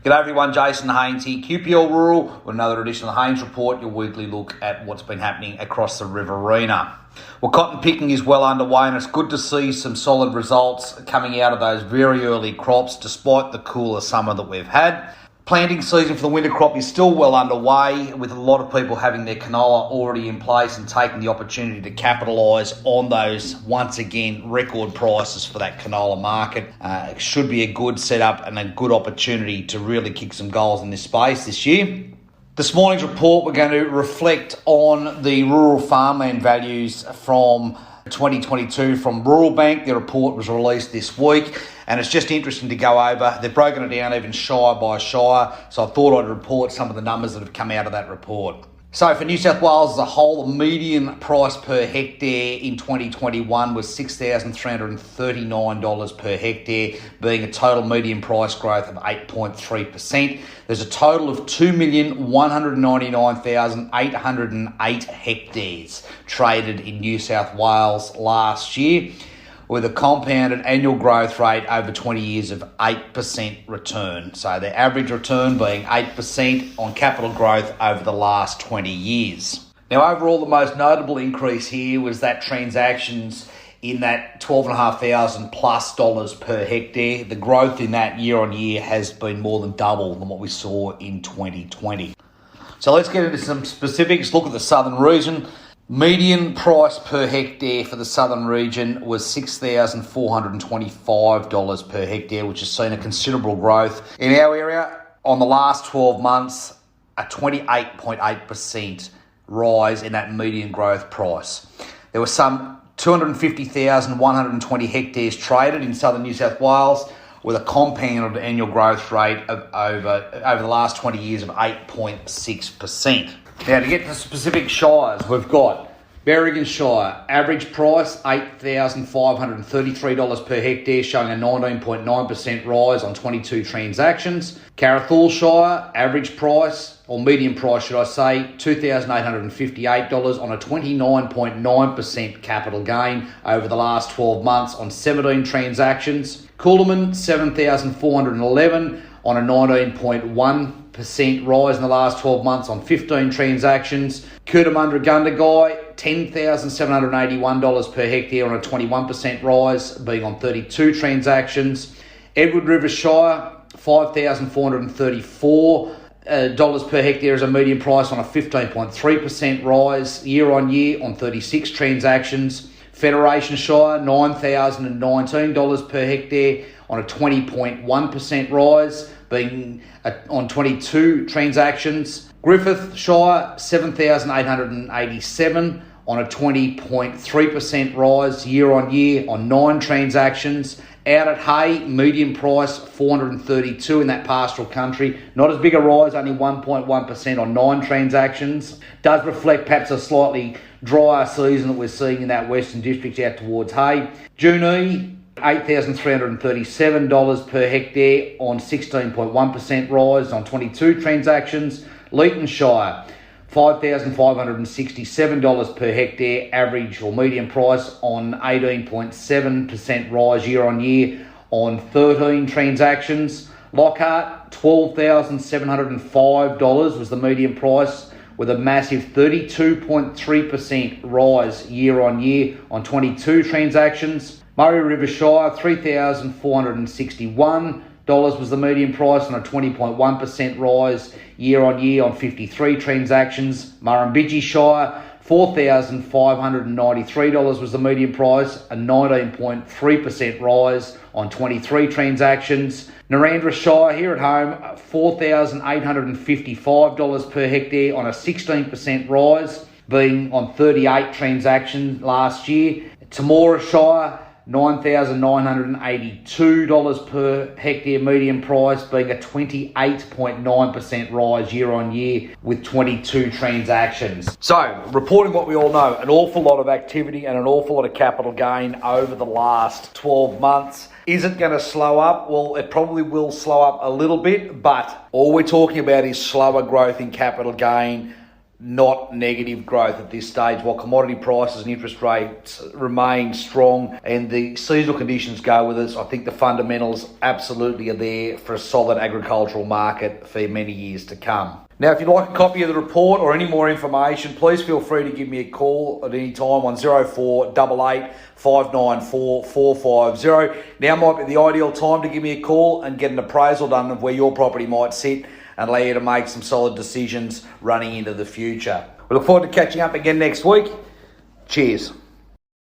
G'day everyone, Jason Haines here, QPL Rural, with another edition of the Haines Report, your weekly look at what's been happening across the Riverina. Well, cotton picking is well underway and it's good to see some solid results coming out of those very early crops despite the cooler summer that we've had. Planting season for the winter crop is still well underway, with a lot of people having their canola already in place and taking the opportunity to capitalise on those, once again, record prices for that canola market. It should be a good setup and a good opportunity to really kick some goals in this space this year. This morning's report, we're going to reflect on the rural farmland values from 2022 from Rural Bank. Their report was released this week and it's just interesting to go over. They've broken it down even shire by shire, so I thought I'd report some of the numbers that have come out of that report. So for New South Wales as a whole, the median price per hectare in 2021 was $6,339 per hectare, being a total median price growth of 8.3%. There's a total of 2,199,808 hectares traded in New South Wales last year, with a compounded annual growth rate over 20 years of 8% return. So the average return being 8% on capital growth over the last 20 years. Now overall, the most notable increase here was that transactions in that $12,500 plus per hectare. The growth in that year on year has been more than double than what we saw in 2020. So let's get into some specifics. Look at the southern region. Median price per hectare for the southern region was $6,425 per hectare, which has seen a considerable growth. In our area, on the last 12 months, a 28.8% rise in that median growth price. There were some 250,120 hectares traded in southern New South Wales, with a compounded annual growth rate of over the last 20 years of 8.6%. Now, to get to specific shires, we've got Berrigan Shire, average price $8,533 per hectare, showing a 19.9% rise on 22 transactions. Carrathul Shire, average price, or median price should I say, $2,858 on a 29.9% capital gain over the last 12 months on 17 transactions. Coolaman, $7,411 on a 19.1% rise in the last 12 months on 15 transactions. Cootamundra Gundagai, $10,781 per hectare on a 21% rise, being on 32 transactions. Edward River Shire, $5,434 per hectare as a median price on a 15.3% rise year on year on 36 transactions. Federation Shire, $9,019 per hectare on a 20.1% rise, being on 22 transactions. Griffith Shire, $7,887 on a 20.3% rise year on year on 9 transactions. Out at Hay, median price $432 in that pastoral country. Not as big a rise, only 1.1% on 9 transactions. Does reflect perhaps a slightly drier season that we're seeing in that Western District out towards Hay. Junee, $8,337 per hectare on 16.1% rise on 22 transactions. Leeton Shire, $5,567 per hectare, average or median price on 18.7% rise year on year on 13 transactions. Lockhart, $12,705 was the median price, with a massive 32.3% rise year on year on 22 transactions. Murray River Shire, $3,461 was the median price on a 20.1% rise year on year on 53 transactions. Murrumbidgee Shire, $4,593 was the median price, a 19.3% rise on 23 transactions. Narrandera Shire here at home, $4,855 per hectare on a 16% rise, being on 38 transactions last year. Temora Shire, $9,982 per hectare median price, being a 28.9% rise year on year with 22 transactions. So, reporting what we all know, an awful lot of activity and an awful lot of capital gain over the last 12 months. Is it going to slow up? Well, it probably will slow up a little bit, but all we're talking about is slower growth in capital gain not negative growth at this stage, while commodity prices and interest rates remain strong and the seasonal conditions go with us. I think the fundamentals absolutely are there for a solid agricultural market for many years to come. Now, if you'd like a copy of the report or any more information, please feel free to give me a call at any time on 0488 594 450. Now might be the ideal time to give me a call and get an appraisal done of where your property might sit and allow you to make some solid decisions running into the future. We look forward to catching up again next week. Cheers.